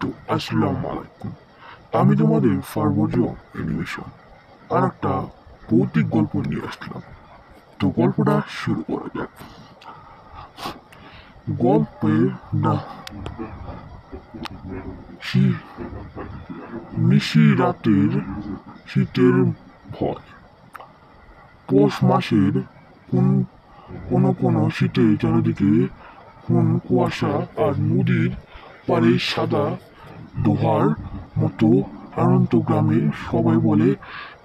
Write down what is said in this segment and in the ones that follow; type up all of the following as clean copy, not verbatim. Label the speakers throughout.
Speaker 1: তো আসসালামু আলাইকুম। আমি তোমাদের ফারবজ অ্যানিমেশন আর একটা ভৌতিক গল্প নিয়ে আসলাম। তো গল্পটা শুরু করা যাক। গল্পের না নিশি রাতের শীতের ভয়। পৌষ মাসের কোনো শীতে চারিদিকে কুয়াশা আর নদীর পাড়ে সাদা দোহার মতো আনন্দ গ্রামে সবাই বলে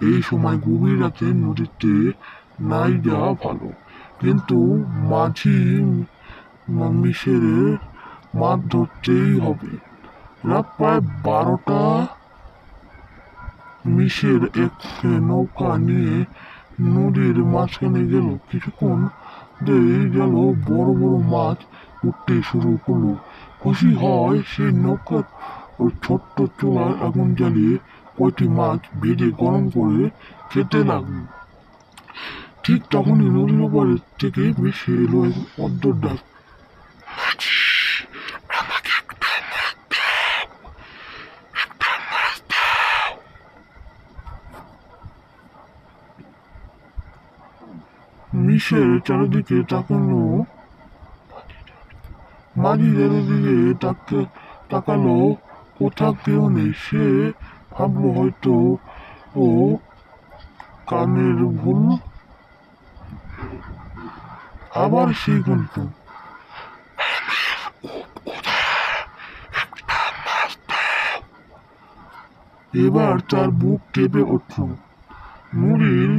Speaker 1: এই সময় গভীর রাতে নদীতে নাই যাওয়া ভালো। কিন্তু মাঝি মিশের মাছ ধরতেই হবে। রাত প্রায় 12টা। মিশের এক নৌকা নিয়ে নদীর মাঝখানে গেল। কিছুক্ষণ গেল, বড় বড় মাছ উঠতে শুরু করলো। খুশি হয় সেই নৌকা ওই ছোট্ট চুলায় আগুন জ্বালিয়ে কয়টি মাছ ভেজে গরম করে খেতে লাগলো। ঠিক তখনই নদীর ওপারে থেকে ভেসে এলো এক অদ্ভুত ডাক। মিশের চারিদিকে তাকালো, মাঝি চারিদিকে তাকালো, কোথাও কেউ নেই। সে ভাবলো হয়তো ও কানের ভুল। আবার সেই গল্প। এবার তার বুক কেঁপে উঠল। নদীর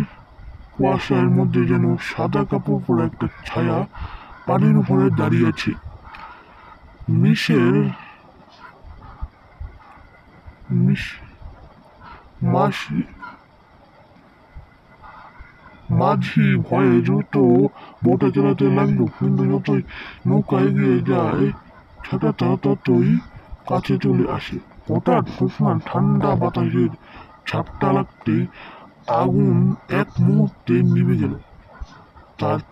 Speaker 1: কুয়াশার মধ্যে যেন সাদা কাপড় পরা একটা ছায়া পানির উপরে দাঁড়িয়ে আছে। মিশের মাঝি ভয়ে দ্রুত বোটে চালাতে লাগলো। কিন্তু যতই নৌকা এগিয়ে যায় ছাতাটা ততই কাছে চলে আসে। হঠাৎ তুফান ঠান্ডা বাতাসের ঝাপটা লাগতেই আগুন এক মুহূর্তে নিভে গেল। তার